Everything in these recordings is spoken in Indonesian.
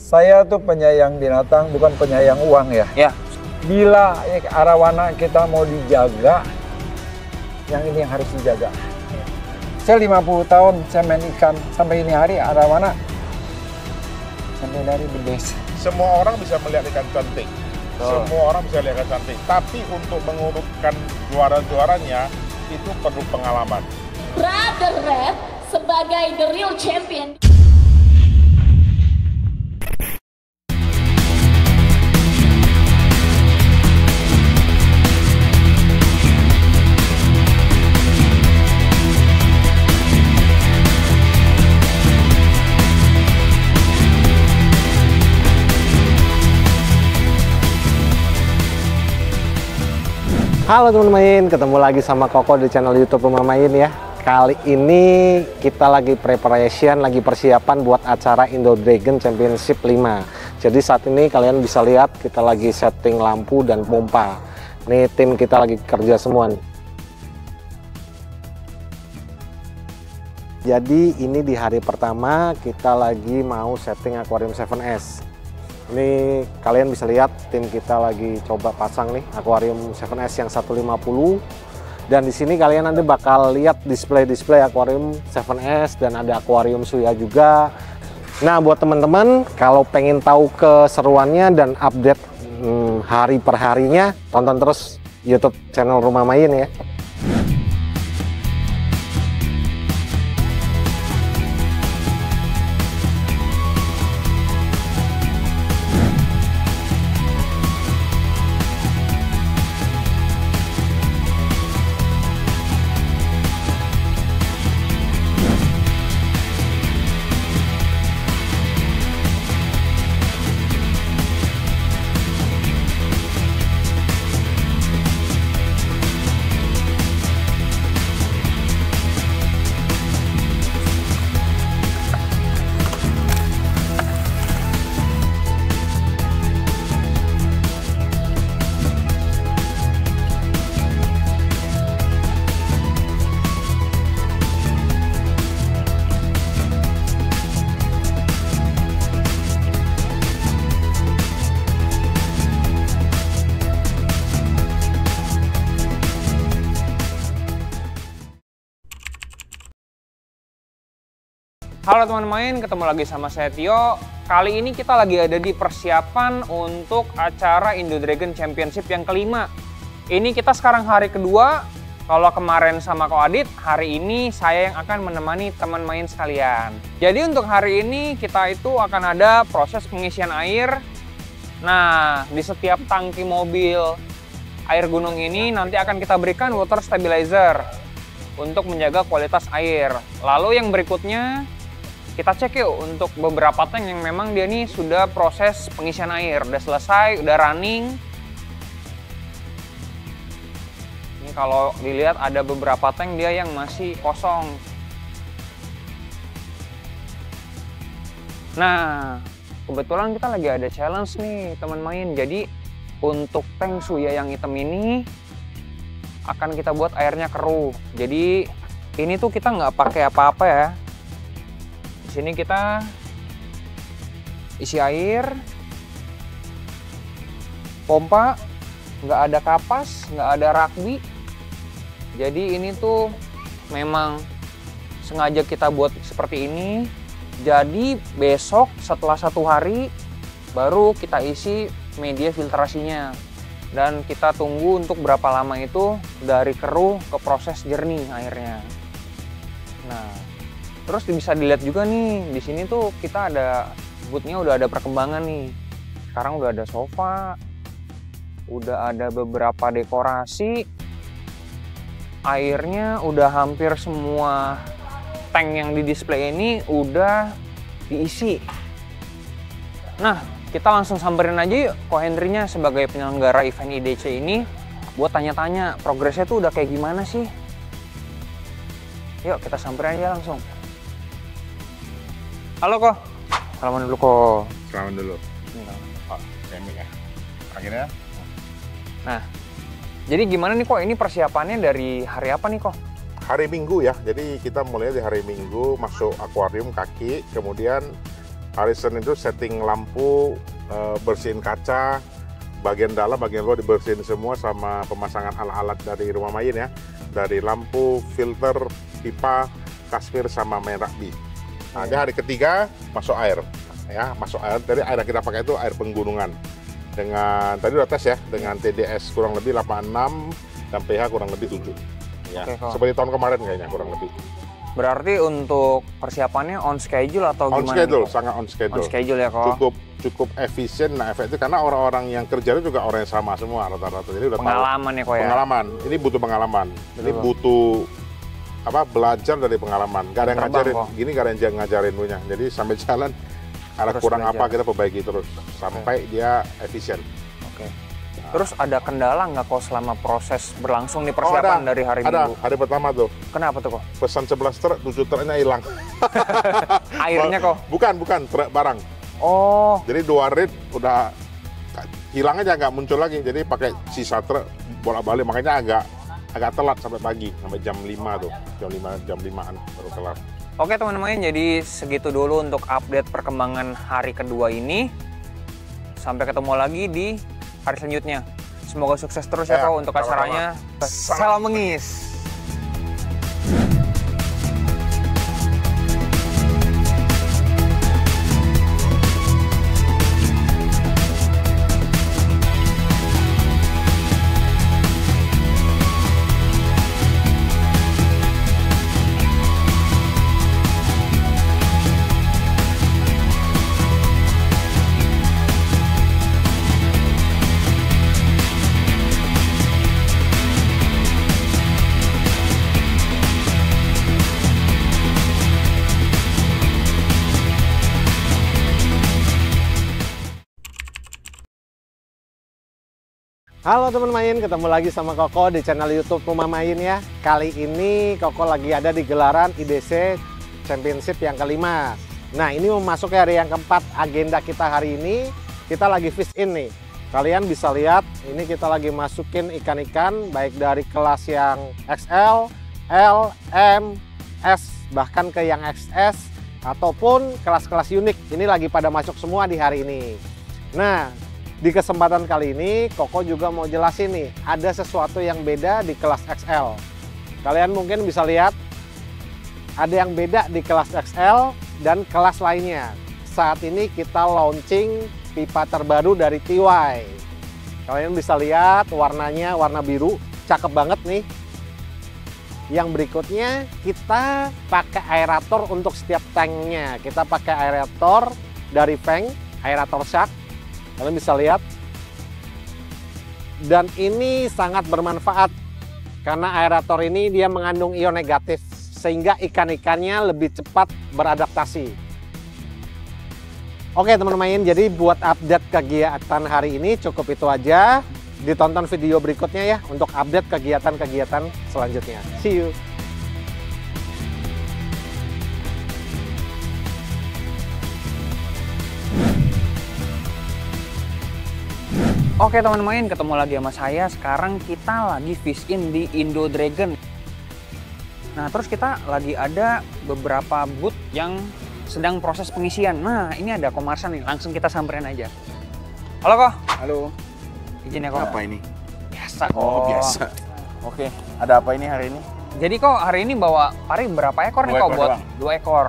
Saya tuh penyayang binatang, bukan penyayang uang ya. Ya. Bila arowana kita mau dijaga, yang ini yang harus dijaga. Saya 50 tahun saya main ikan, sampai ini hari arowana sampai dari the best. Semua orang bisa melihat ikan cantik. Semua orang bisa lihat ikan cantik. Tapi untuk mengurutkan juara-juaranya itu perlu pengalaman. Brother Red sebagai the real champion. Halo teman-teman, ketemu lagi sama Koko di channel YouTube Rumah Main ya. Kali ini kita lagi preparation, lagi persiapan buat acara Indo Dragon Championship 5. Jadi saat ini kalian bisa lihat kita lagi setting lampu dan pompa. Nih tim kita lagi kerja semua nih. Jadi ini di hari pertama kita lagi mau setting Aquarium 7S. Ini kalian bisa lihat tim kita lagi coba pasang nih Aquarium 7S yang 150. Dan di sini kalian nanti bakal lihat display Aquarium 7S dan ada Aquarium Suya juga. Nah, buat teman-teman kalau pengen tahu keseruannya dan update hari per harinya, tonton terus YouTube channel Rumah Main ya. Halo teman main, ketemu lagi sama saya Tio. Kali ini kita lagi ada di persiapan untuk acara Indo Dragon Championship yang kelima. Ini kita sekarang hari kedua. Kalau kemarin sama Ko Adit, hari ini saya yang akan menemani teman main sekalian. Jadi untuk hari ini kita itu akan ada proses pengisian air. Nah, di setiap tangki mobil air gunung ini nanti akan kita berikan water stabilizer untuk menjaga kualitas air. Lalu yang berikutnya kita cek yuk untuk beberapa tank yang memang dia nih sudah proses pengisian air, udah selesai, udah running. Ini kalau dilihat ada beberapa tank dia yang masih kosong. Nah, kebetulan kita lagi ada challenge nih teman main. Jadi untuk tank Suya yang hitam ini akan kita buat airnya keruh. Jadi ini tuh kita nggak pakai apa-apa ya. Di sini kita isi air, pompa, nggak ada kapas, nggak ada rakbi. Jadi ini tuh memang sengaja kita buat seperti ini. Jadi besok setelah 1 hari baru kita isi media filtrasinya. Dan kita tunggu untuk berapa lama itu dari keruh ke proses jernih airnya. Nah, terus bisa dilihat juga nih, di sini tuh kita ada bootnya udah ada perkembangan nih. Sekarang udah ada sofa, udah ada beberapa dekorasi. Airnya udah hampir semua tank yang di display ini udah diisi. Nah, kita langsung samperin aja yuk Ko Hendrinya sebagai penyelenggara event IDC ini buat tanya-tanya progresnya tuh udah kayak gimana sih. Yuk kita samperin aja langsung. Halo Ko, salaman dulu Ko. Salaman dulu. Pak, ini ya. Akhirnya. Nah, jadi gimana nih Ko? Ini persiapannya dari hari apa nih Ko? Hari Minggu ya. Jadi kita mulai di hari Minggu masuk akuarium kaki, kemudian Hari Senin itu setting lampu, bersihin kaca, bagian dalam, bagian luar dibersihin semua sama pemasangan alat-alat dari rumah main ya. Dari lampu, filter, pipa, kasir sama main rugby. Nah, di hari ketiga masuk air. Ya, masuk air. Dari air yang kita pakai itu air penggunungan. Dengan tadi udah tes ya, dengan TDS kurang lebih 86 dan pH kurang lebih 7. Ya, seperti tahun kemarin kayaknya kurang lebih. Berarti untuk persiapannya on schedule atau On gimana? schedule, nih, sangat on schedule. On schedule ya kok. Cukup efisien, nah efektif karena orang-orang yang kerja itu juga orang yang sama semua rata-rata. Jadi udah Pengalaman ya kok ya. Pengalaman. Ini butuh pengalaman. Ini butuh belajar dari pengalaman. Gak ada yang ngajarin. Gini gak ada yang ngajarin punya. Jadi sampai jalan ada Terus kurang belajar. apa kita perbaiki terus sampai dia efisien. Oke. Terus ada kendala nggak kok selama proses berlangsung nih persiapan dari hari ada. Minggu? Hari pertama tuh. Kenapa tuh kok? Pesan 11 truk, 7 truknya hilang. Airnya kok? Bukan, truk barang. Oh, Jadi 2 rit udah hilang aja, nggak muncul lagi. Jadi pakai sisa truk bolak-balik, makanya agak telat sampai pagi, sampai jam 5 tuh. Jam 5-an baru kelar. oke teman-teman, jadi segitu dulu untuk update perkembangan hari kedua ini. Sampai ketemu lagi di hari selanjutnya. Semoga sukses terus ya kok untuk acaranya. Salam Mengis. Halo teman main, ketemu lagi sama Koko di channel YouTube Rumah Main ya. Kali ini Koko lagi ada di gelaran IDC Championship yang kelima. Nah, ini memasuki hari yang keempat. Agenda kita hari ini, kita lagi fish in nih. Kalian bisa lihat, ini kita lagi masukin ikan-ikan baik dari kelas yang XL, L, M, S, bahkan ke yang XS ataupun kelas-kelas unik. Ini lagi pada masuk semua di hari ini. Nah, di kesempatan kali ini, Koko juga mau jelasin nih, ada sesuatu yang beda di kelas XL. Kalian mungkin bisa lihat, ada yang beda di kelas XL dan kelas lainnya. Saat ini kita launching pipa terbaru dari TY. Kalian bisa lihat warnanya warna biru, cakep banget nih. Yang berikutnya, kita pakai aerator untuk setiap tanknya. Kita pakai aerator dari Feng, aerator Shark. Kalian bisa lihat, dan ini sangat bermanfaat karena aerator ini dia mengandung ion negatif sehingga ikan-ikannya lebih cepat beradaptasi. Oke teman-teman main, jadi buat update kegiatan hari ini cukup itu aja. Ditonton video berikutnya ya untuk update kegiatan-kegiatan selanjutnya. See you. Oke teman main, ketemu lagi sama saya. Sekarang kita lagi fish in di Indo Dragon. Nah, terus kita lagi ada beberapa booth yang sedang proses pengisian. Nah, ini ada Komarsan nih, langsung kita samperin aja. Halo Ko. Halo. Izin ya Ko. Apa ini? Biasa Ko. Oh, biasa. Oke, ada apa ini hari ini? Jadi Ko, hari ini bawa pari berapa ekor nih Dua Ko? ekor Buat doang. 2 ekor.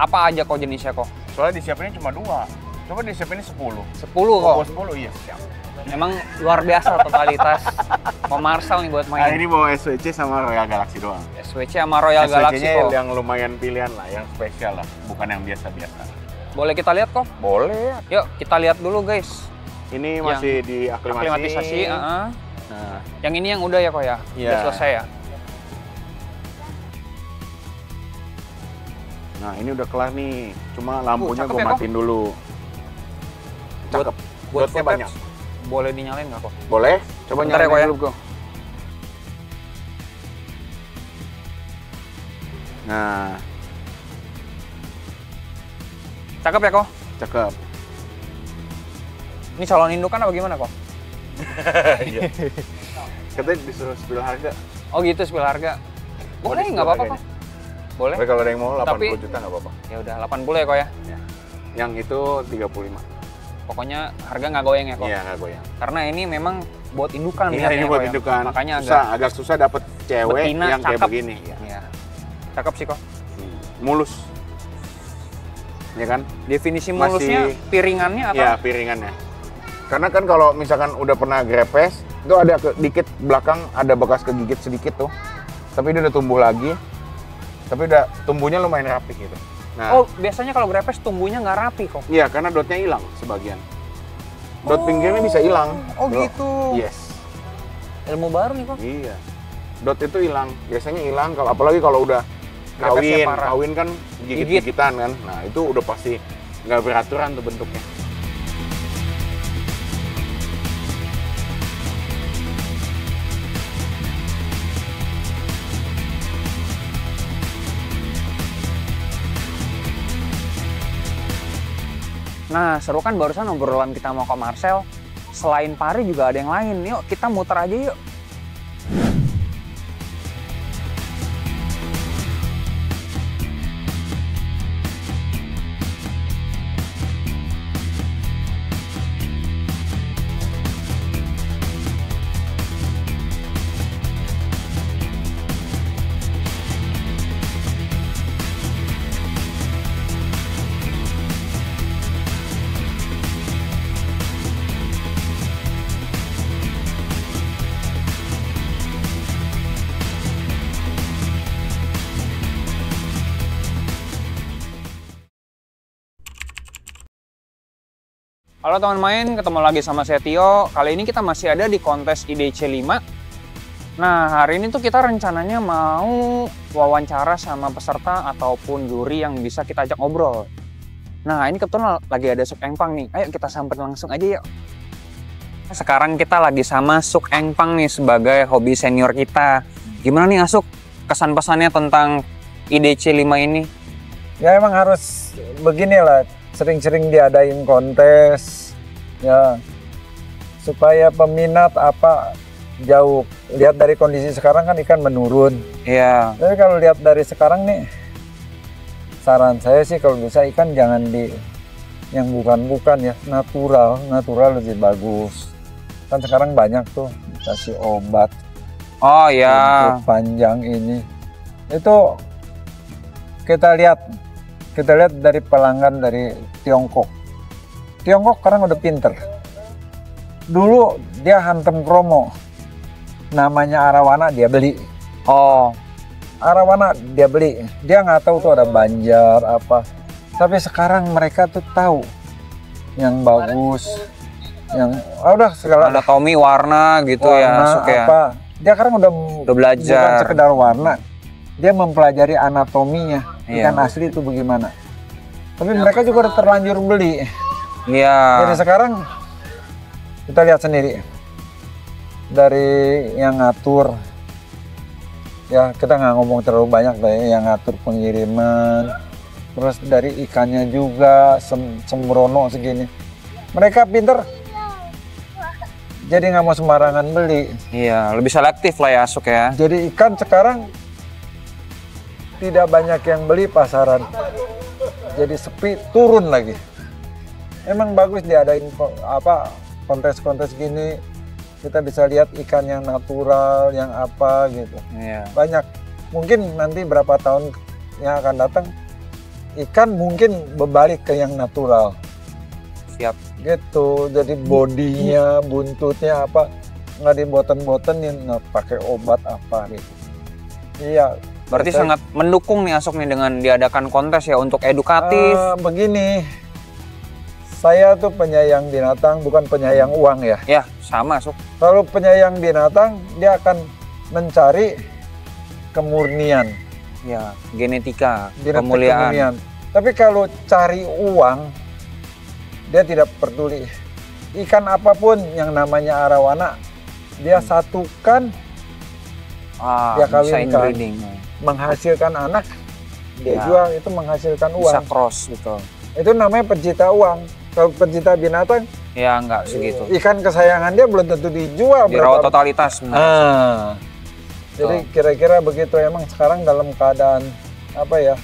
Apa aja Ko jenisnya Ko? Soalnya disiapinnya cuma 2. Coba disiapinnya 10. 10 Ko. Oh, 10 iya, siap. Emang luar biasa totalitas Komarsal nih buat main. Hari ini bawa SWC sama Royal Galaxy doang. SWC sama Royal Galaxy SWC-nya Ko. yang lumayan pilihan lah, yang spesial lah, bukan yang biasa-biasa. Boleh kita lihat Ko? Boleh. Yuk, kita lihat dulu guys. Ini masih di Aklimatisasi, Nah, yang ini yang udah ya Ko ya? Iya. Udah selesai ya? nah ini udah kelar nih. Cuma lampunya cakep gue ya, Ko? matiin dulu. Cakep. Buat Dotnya banyak. Boleh dinyalain nggak Ko? Boleh? Coba Bentar ya, Ko, ya. nyalain dulu, Ko. Nah, Cakep ya Ko? cakep. Ini calon indukan apa gimana Ko? Iya. Katanya disuruh spill harga. Oh gitu, spill harga. Mau Boleh, di-spill nggak apa-apa Ko? harganya? Boleh? Tapi kalau ada yang mau 80 Tapi- juta nggak apa-apa. Ya udah 80 ya Ko ya? Ya. Yang itu 35. Pokoknya harga nggak goyang ya kok? Iya, nggak goyang. Karena ini memang buat indukan. Iya, ini buat indukan. Makanya agak susah dapet cewek betina, yang kayak cakep. begini. Ya. Iya. Cakep sih kok. Mulus. Ya kan? Definisi mulusnya piringannya atau? Iya, piringannya. Karena kan kalau misalkan udah pernah grepes, itu ada dikit belakang ada bekas kegigit sedikit tuh. Tapi dia udah tumbuh lagi. Tapi udah tumbuhnya lumayan rapi gitu. Nah, Oh, biasanya kalau grepes tumbuhnya nggak rapi kok. iya, karena dotnya hilang sebagian. Dot pinggirnya bisa hilang. Oh Bro. gitu. Yes. Ilmu baru nih kok. Iya. Dot itu hilang. Biasanya hilang kalau apalagi kalau udah Grepesnya parah. kawin kan gigit-gigitan kan. Nah, itu udah pasti nggak beraturan tuh bentuknya. Nah, seru kan barusan obrolan kita sama Kak Marcel. Selain pari juga ada yang lain. Yuk, kita muter aja yuk. Halo teman main, ketemu lagi sama saya Tio. Kali ini kita masih ada di kontes IDC 5. Nah, hari ini tuh kita rencananya mau wawancara sama peserta ataupun juri yang bisa kita ajak ngobrol. Nah, ini kebetulan lagi ada Suk Engpang nih. Ayo kita samperin langsung aja yuk. Sekarang kita lagi sama Suk Engpang nih sebagai hobi senior kita. Gimana nih Asuk kesan-pesannya tentang IDC 5 ini? Ya emang harus beginilah, sering-sering diadain kontes ya supaya peminat jauh. Lihat dari kondisi sekarang kan ikan menurun. Iya. Tapi kalau lihat dari sekarang nih, saran saya sih kalau bisa ikan jangan di yang bukan ya, natural lebih bagus. Kan sekarang banyak tuh kasih obat. Oh ya. Untuk panjang ini. Itu kita lihat dari pelanggan dari Tiongkok. Tiongkok sekarang udah pinter. Dulu dia hantem kromo, namanya arawana dia beli. Oh, Arawana dia beli. Dia nggak tahu tuh ada banjar apa. Tapi sekarang mereka tuh tahu yang bagus, yang udah segala anatomi warna gitu ya, warna Asuk ya. apa. Dia sekarang udah belajar. bukan sekedar warna. Dia mempelajari anatominya Iya. ikan asli itu bagaimana. Tapi mereka juga udah terlanjur beli. Iya. Jadi sekarang kita lihat sendiri dari yang ngatur, ya kita nggak ngomong terlalu banyak deh, yang ngatur pengiriman, terus dari ikannya juga sembrono segini. Mereka pinter, jadi nggak mau sembarangan beli. Iya, lebih selektif lah ya Asuk ya. Jadi ikan sekarang tidak banyak yang beli pasaran, jadi sepi, turun lagi. Emang bagus diadain kontes-kontes gini, kita bisa lihat ikan yang natural, yang apa gitu. Iya. Banyak, mungkin nanti berapa tahun yang akan datang, ikan mungkin berbalik ke yang natural. Siap. Gitu, jadi bodinya, buntutnya apa, nggak diboten-botenin, nggak pakai obat apa gitu. Iya. Berarti sangat mendukung nih Asuk nih dengan diadakan kontes ya untuk edukatif. Begini, saya tuh penyayang binatang, bukan penyayang uang ya. Ya, sama Asuk. Kalau penyayang binatang, dia akan mencari kemurnian, Ya, genetika, genetik kemuliaan. kemurnian. Tapi kalau cari uang, dia tidak peduli. Ikan apapun yang namanya arawana, dia satukan, Dia dia bisa kawinkan. inbreeding. menghasilkan anak, dia Ya. jual, itu menghasilkan Bisa uang. cross gitu. Itu namanya pencipta uang. Kalau pencipta binatang, Ya, enggak segitu. ikan kesayangan dia belum tentu dijual. Dirawat totalitas benar. Jadi kira-kira begitu. Emang sekarang dalam keadaan apa ya,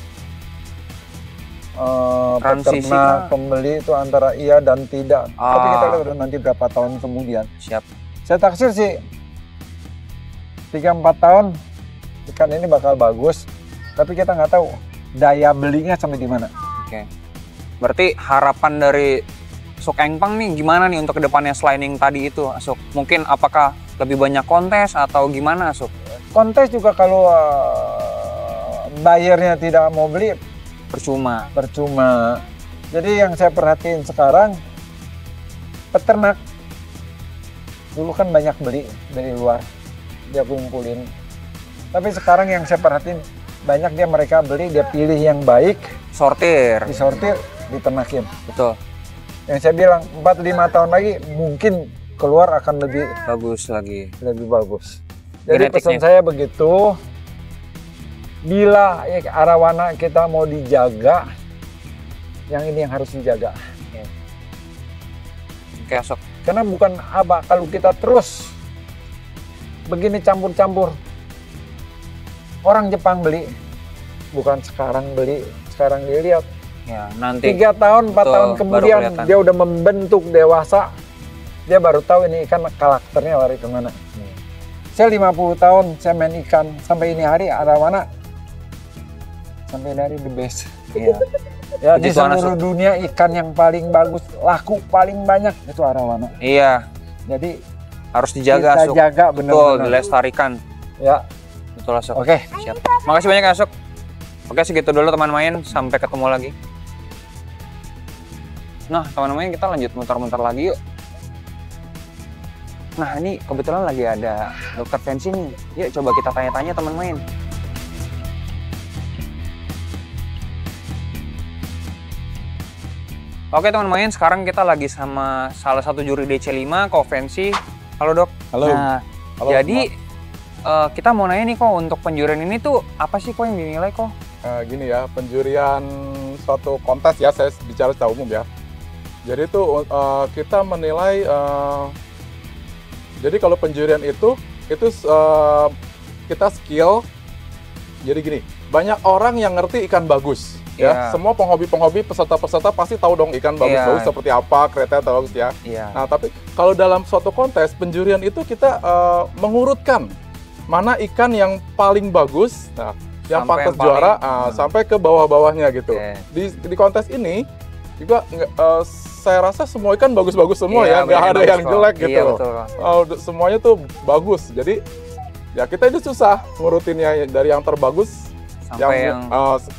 Transisi peternak, kah? pembeli itu antara iya dan tidak. Tapi kita Ah. lihat nanti berapa tahun kemudian. Siap. Saya taksir sih 3-4 tahun ikan ini bakal bagus. Tapi kita nggak tahu daya belinya sampai di mana. Oke. Berarti harapan dari Asok Engpang nih gimana nih untuk kedepannya selain yang tadi itu, Asok? Mungkin apakah lebih banyak kontes atau gimana, Asok? Kontes juga kalau bayarnya tidak mau beli Percuma. percuma. Jadi yang saya perhatiin sekarang peternak dulu kan banyak beli dari luar, dia kumpulin. Tapi sekarang yang saya perhatiin banyak mereka beli, dia pilih yang baik, Sortir. disortir, diternakin. Betul. Yang saya bilang 4-5 tahun lagi mungkin keluar akan lebih Bagus lagi. bagus. Jadi Genetiknya. pesan saya begitu, bila arawana kita mau dijaga, yang ini yang harus dijaga. Oke, Asok. Karena bukan apa, kalau kita terus begini campur-campur, orang Jepang beli, bukan sekarang beli, sekarang dilihat. Ya, nanti 3 tahun, 4 Betul, tahun baru kemudian kelihatan. dia udah membentuk dewasa, dia baru tahu ini ikan karakternya lari kemana. Saya 50 tahun, saya main ikan, sampai ini hari arawana, sampai ini hari the best. Iya. Ya, di Puji Tuhan, seluruh dunia ikan yang paling bagus, laku paling banyak itu arawana. Iya, Jadi harus dijaga, kita Asok. jaga Betul, benar-benar. dilestarikan. Ya, Betul, Asok. oke. Siap. Makasih banyak, Asok. Oke, segitu dulu teman main. Sampai ketemu lagi. Nah, teman main, kita lanjut muter-muter lagi yuk. Nah, ini kebetulan lagi ada dokter Fancy nih. Yuk, coba kita tanya-tanya teman main. Oke teman main, sekarang kita lagi sama salah satu juri DC5, Ko Fancy. Halo dok. Halo. Nah, Halo, jadi kita mau nanya nih kok, untuk penjurian ini tuh apa sih kok yang dinilai kok? Gini ya, penjurian suatu kontes ya, saya bicara secara umum ya. Jadi itu kita menilai, jadi kalau penjurian itu kita skill. Jadi gini, banyak orang yang ngerti ikan bagus. Iya. Ya, semua penghobi-penghobi peserta-peserta pasti tahu dong ikan bagus-bagus Iya. seperti apa, kriteria bagus ya. Iya. Nah, tapi kalau dalam suatu kontes penjurian itu kita mengurutkan mana ikan yang paling bagus, nah, yang Sampai pantas yang juara, paling- sampai ke bawah-bawahnya gitu. Oke. Di kontes ini juga saya rasa semua ikan bagus-bagus semua Iya, ya, nggak banyak ada bagus yang kok. jelek Iya, gitu. betul. Semuanya tuh bagus. Jadi ya kita itu susah ngurutinnya dari yang terbagus Sampai yang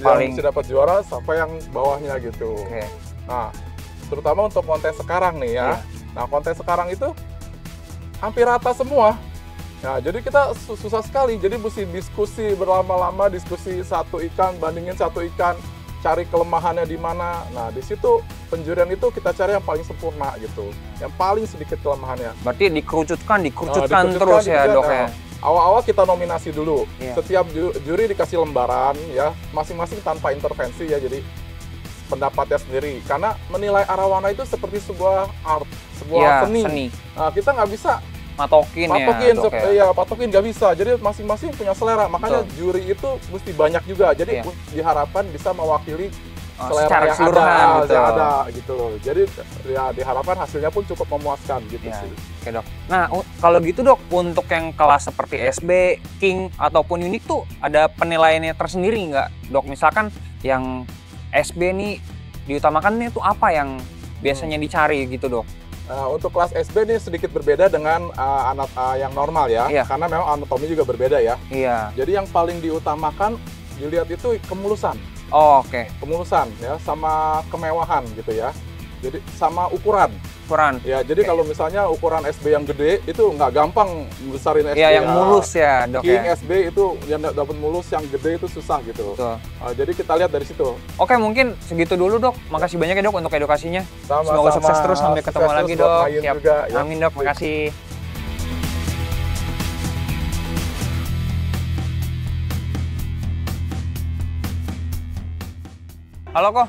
paling- bisa dapat juara sampai yang bawahnya gitu. Oke. Nah, terutama untuk kontes sekarang nih ya. Iya. Nah, kontes sekarang itu hampir rata semua. Nah, jadi kita susah sekali. Jadi mesti diskusi berlama-lama, diskusi satu ikan bandingin satu ikan, cari kelemahannya di mana. Nah, di situ penjurian itu kita cari yang paling sempurna gitu, yang paling sedikit kelemahannya. Berarti dikerucutkan Dikerucutkan, terus ya dok ya. Awal-awal kita nominasi dulu. Iya. Setiap juri dikasih lembaran ya, masing-masing tanpa intervensi ya. Jadi pendapatnya sendiri. Karena menilai arawana itu seperti sebuah art, sebuah Iya, seni. seni. Nah, kita nggak bisa Patokin patokin, ya dok ya. iya patokin nggak bisa. Jadi masing-masing punya selera. Makanya Betul. juri itu mesti banyak juga. Jadi Iya. diharapkan bisa mewakili selera Secara yang keseluruhan, ada, betul. yang ada gitu loh. Jadi ya diharapkan hasilnya pun cukup memuaskan gitu Ya, sih. oke dok. Nah, kalau gitu dok, untuk yang kelas seperti SB, King, ataupun Unik tuh ada penilaiannya tersendiri nggak dok? Misalkan yang SB nih diutamakan nih tuh apa yang biasanya dicari gitu dok? Nah, untuk kelas SB ini sedikit berbeda dengan yang normal ya, Iya. karena memang anatomi juga berbeda ya. Iya. Jadi yang paling diutamakan dilihat itu kemulusan Oke. ya, sama kemewahan gitu ya. Jadi sama ukuran. Ukuran. Ya, jadi kalau misalnya ukuran SB yang gede itu nggak gampang besarin SB. Iya, yang mulus ya dok King ya. SB itu yang dapat mulus, yang gede itu susah gitu. Betul. Jadi kita lihat dari situ. Oke, mungkin segitu dulu dok. Makasih banyak ya dok untuk edukasinya. Sama-sama. Semoga sukses terus, sampai ketemu Sukses lagi terus buat dok. Mayun Siap. juga, ya. Amin dok, makasih. Halo kok,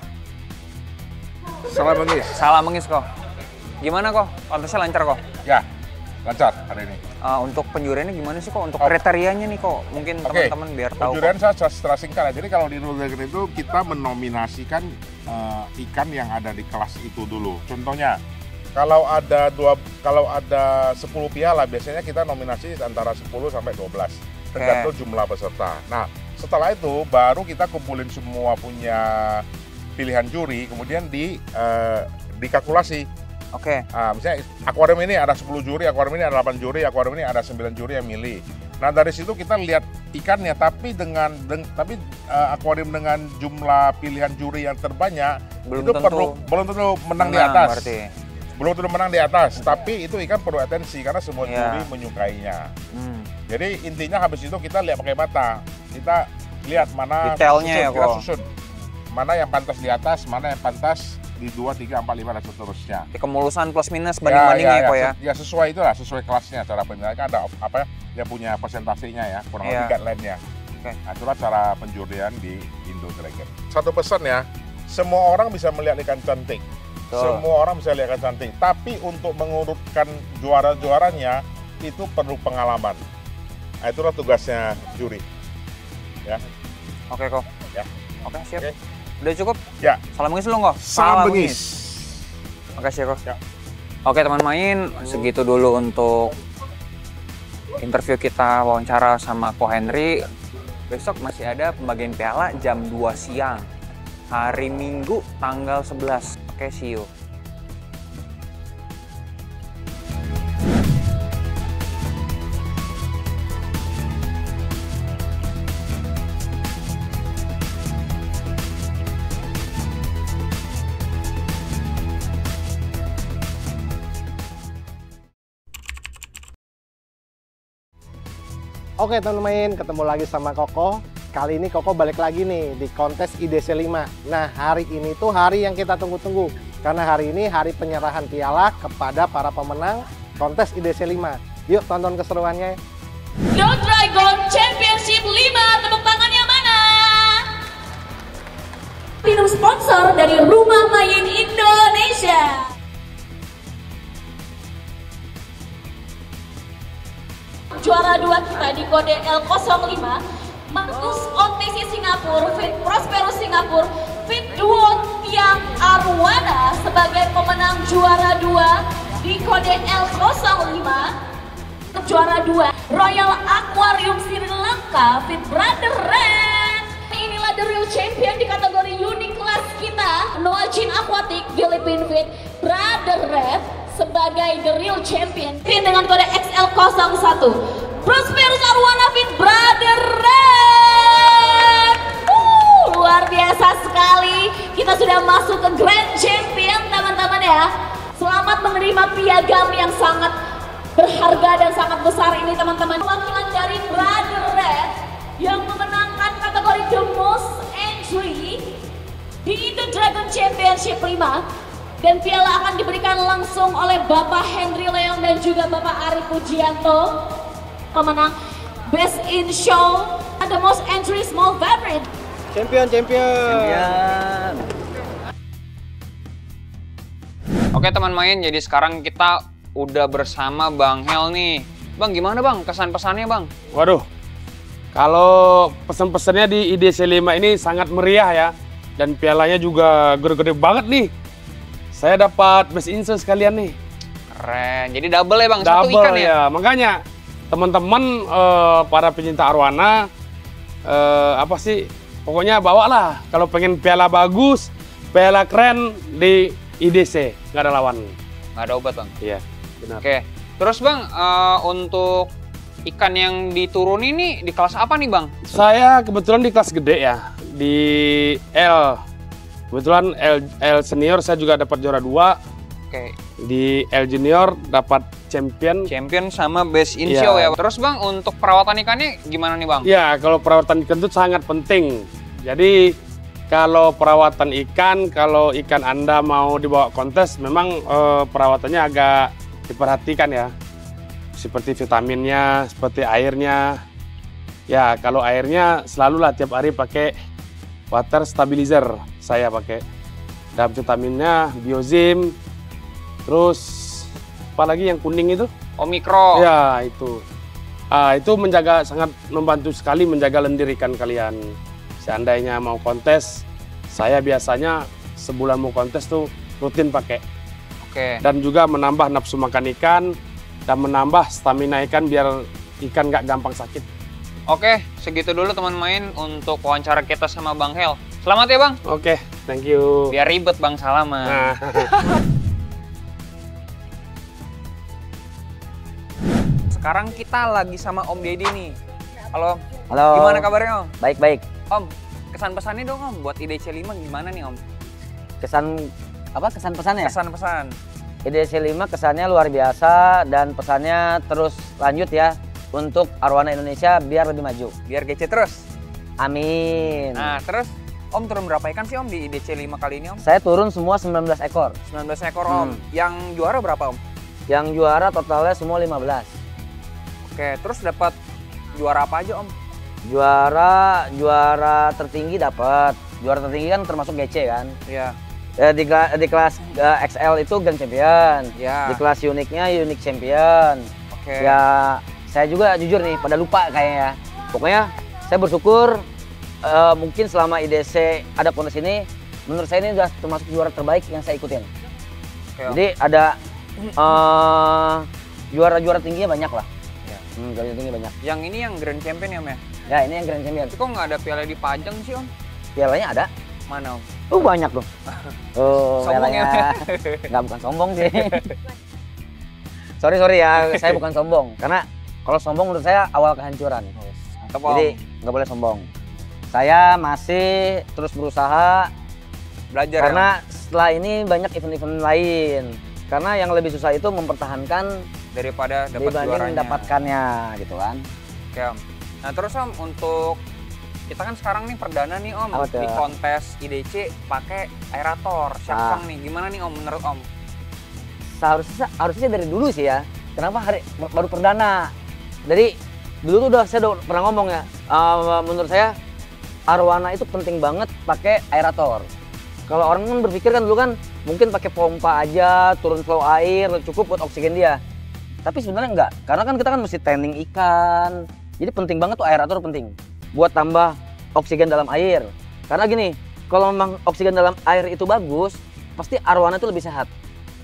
Salam Bangis. salam mengis kok. Gimana kok? Kontesnya lancar kok? Ya, lancar hari ini. Untuk penjuriannya gimana sih kok? Untuk kriterianya nih kok, mungkin teman-teman biar tahu. Penjurian saya secara singkat ya. Jadi kalau di Indo Dragon itu kita menominasikan ikan yang ada di kelas itu dulu. Contohnya, kalau ada 10 piala, biasanya kita nominasi antara 10 sampai 12, tergantung jumlah peserta. Nah, setelah itu baru kita kumpulin semua punya pilihan juri, kemudian dikalkulasi. Oke. Nah, misalnya akuarium ini ada 10 juri, akuarium ini ada 8 juri, akuarium ini ada 9 juri yang milih. Nah, dari situ kita lihat ikannya, tapi akuarium dengan jumlah pilihan juri yang terbanyak belum tentu menang di atas. Berarti. Belum tentu menang di atas, tapi itu ikan perlu atensi karena semua juri menyukainya. Jadi intinya habis itu kita lihat pakai mata. Kita lihat mana detailnya kita susun. Mana yang pantas di atas, mana yang pantas di 2, 3, 4, 5 dan seterusnya. Di kemulusan plus minus banding-bandingnya kok ya. Ya sesuai itulah, sesuai kelasnya cara penilaian. Kan ada apa dia punya persentasenya ya, kurang lebih guideline-nya. Nah, itulah cara penjurian di Indo Dragon. Satu pesan ya, semua orang bisa melihat ikan cantik. Semua orang bisa lihat ikan cantik, tapi untuk mengurutkan juara-juaranya itu perlu pengalaman. Nah, itulah tugasnya juri. Ya. Oke kok. Ya. Oke, siap. Udah cukup? Ya. Salam bengis dulu kok. Salam bengis. Makasih kok. Ya. Oke teman main, segitu dulu untuk interview kita wawancara sama Ko Henry. Besok masih ada pembagian piala jam 2 siang. Hari Minggu tanggal 11. Oke, see you. Oke teman-teman, ketemu lagi sama Koko. Kali ini Koko balik lagi nih di kontes IDC 5. Nah, hari ini tuh hari yang kita tunggu-tunggu. Karena hari ini hari penyerahan piala kepada para pemenang kontes IDC 5. Yuk tonton keseruannya. Indo Dragon Championship 5, tepuk tangannya mana? Film sponsor dari Rumah Main Indonesia. Juara 2 kita di kode L05, Markus OTC Singapura, Fit Prosperous Singapura, Fit Duo Tiang Arwana sebagai pemenang juara 2 di kode L05. Juara 2 Royal Aquarium Sri Lanka, Fit Brother Red. Inilah the real champion di kategori unique class kita. Noah Chin Aquatic, Philippine Fit Brother Red sebagai the real champion. Fit dengan kode XL01. Prosperous Arwana Fit Brother Red. Luar biasa sekali. Kita sudah masuk ke Grand Champion teman-teman ya. Selamat menerima piagam yang sangat berharga dan sangat besar ini teman-teman. Wakilan dari Brother Red yang memenangkan kategori The Most Entry di Indo Dragon Championship 5. Dan piala akan diberikan langsung oleh Bapak Henry Leong dan juga Bapak Ari Pujianto. Pemenang Best in Show The Most Entry Small Favorite. Champion. Oke teman main, jadi sekarang kita udah bersama Bang Hel nih. Bang, gimana Bang kesan-pesannya Bang? Waduh, kalau pesan-pesannya di IDC 5 ini sangat meriah ya. Dan pialanya juga gede-gede banget nih. Saya dapat best in show sekalian nih. Keren, jadi double ya Bang, double, satu ikan ya? Makanya teman-teman para pencinta arwana, pokoknya bawalah kalau pengen piala bagus, piala keren di IDC, nggak ada lawan. Nggak ada obat Bang? Iya, benar. Oke, terus Bang, untuk ikan yang diturunin nih di kelas apa nih Bang? Saya kebetulan di kelas gede ya, di L. Kebetulan L senior saya juga dapat juara 2. Oke. Di L junior dapat champion sama best in show ya. Terus Bang, untuk perawatan ikannya gimana nih Bang? Ya, kalau perawatan ikan itu sangat penting. Jadi kalau perawatan ikan, kalau ikan Anda mau dibawa kontes, memang perawatannya agak diperhatikan ya. Seperti vitaminnya, seperti airnya. Ya, kalau airnya selalulah tiap hari pakai water stabilizer. Saya pakai. Dan vitaminnya Biozim. Terus apalagi yang kuning itu? Mikro. Ya, itu. Itu sangat membantu sekali menjaga lendir ikan kalian. Seandainya mau kontes, saya biasanya sebulan mau kontes tuh rutin pakai. Oke. Dan juga menambah nafsu makan ikan dan menambah stamina ikan biar ikan nggak gampang sakit. Oke, segitu dulu teman main untuk wawancara kita sama Bang Hel. Selamat ya Bang. Oke, thank you. Biar ribet Bang salaman. Nah. Sekarang kita lagi sama Om Deddy nih. Halo. Halo. Gimana kabarnya Om? Baik-baik. Om, kesan pesannya dong Om buat IDC 5 gimana nih Om? Kesan pesannya? Kesan-pesan. IDC 5 kesannya luar biasa dan pesannya terus lanjut ya untuk arwana Indonesia biar lebih maju. Biar GC terus. Amin. Nah, terus Om turun berapa ikan sih Om di IDC 5 kali ini Om? Saya turun semua 19 ekor. 19 ekor Om. Yang juara berapa Om? Yang juara totalnya semua 15. Oke, terus dapat juara apa aja Om? Juara tertinggi dapat. Juara tertinggi kan termasuk GC kan. Iya. Di kelas XL itu Grand Champion. Ya. Di kelas uniknya Unique Champion. Oke. Ya, saya juga jujur nih pada lupa kayaknya ya. Pokoknya saya bersyukur mungkin selama IDC ada kontes ini, menurut saya ini udah termasuk juara terbaik yang saya ikutin. Oke, jadi ada juara-juara tingginya banyak lah. Ya. Juara tinggi banyak. Yang ini yang Grand Champion ya Om ya? Ya ini yang Grand Champion. Tapi kok nggak ada piala dipajang sih Om? Pialanya ada. Mana Om? Banyak dong. Sombong pialanya. ya? Nggak, bukan sombong sih. sorry ya, saya bukan sombong. Karena kalau sombong menurut saya awal kehancuran. Mantap, Jadi nggak boleh sombong. Saya masih terus berusaha belajar karena ya, setelah ini banyak event-event lain. Karena yang lebih susah itu mempertahankan daripada dapat dibanding juaranya. mendapatkannya gitu kan. Oke Om. Nah terus Om, untuk kita kan sekarang nih perdana nih Om Apa tuh? di kontes IDC pakai aerator Syafang nih. Gimana nih Om menurut Om? Harusnya dari dulu sih ya. Kenapa baru perdana? Jadi dulu tuh saya udah pernah ngomong ya. Menurut saya arwana itu penting banget pakai aerator. Kalau orang kan berpikir kan dulu kan mungkin pakai pompa aja, turun flow air cukup buat oksigen dia. Tapi sebenarnya enggak, karena kan kita kan mesti tanning ikan. Jadi penting banget tuh aerator, penting buat tambah oksigen dalam air. Karena gini, kalau memang oksigen dalam air itu bagus, pasti arwana itu lebih sehat.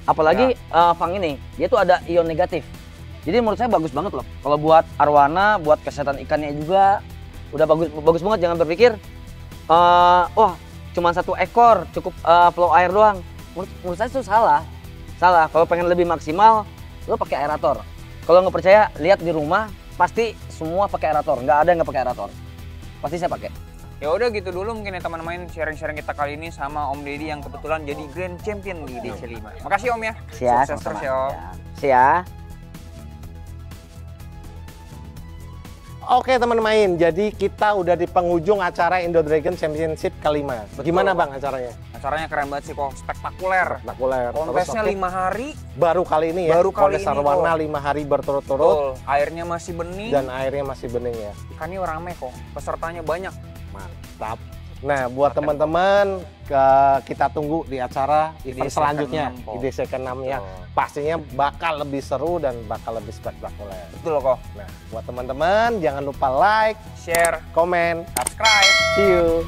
Apalagi Fang ini, dia tuh ada ion negatif. Jadi menurut saya bagus banget loh. Kalau buat arwana, buat kesehatan ikannya juga udah bagus banget. Jangan berpikir wah cuma 1 ekor cukup flow air doang. Menurut saya itu salah. Kalau pengen lebih maksimal lo pakai aerator. Kalau nggak percaya lihat di rumah, pasti semua pakai aerator. Nggak ada yang nggak pakai aerator. Pasti saya pakai. Ya udah gitu dulu mungkin ya teman-teman sharing-sharing kita kali ini sama Om Deddy yang kebetulan jadi Grand Champion di IDC 5. Makasih Om ya. Siap, Sukses terus ya Om. Siap. Oke teman main, jadi kita udah di penghujung acara Indo Dragon Championship kelima. Bagaimana Bang acaranya? Acaranya keren banget sih kok, spektakuler. Spektakuler. Kontesnya 5 hari. Baru kali ini ya. Baru kali kontes ini arwana kok. 5 hari berturut-turut. Betul, airnya masih bening. Dan airnya masih bening ya. Ikannya rame kok, pesertanya banyak. Mantap. Nah, buat teman-teman kita tunggu di acara event IDC selanjutnya, ke-6 kok. IDC ke-6 ya. Pastinya bakal lebih seru dan bakal lebih spektakuler. Betul kok. Nah, buat teman-teman jangan lupa like, share, komen, subscribe. see you.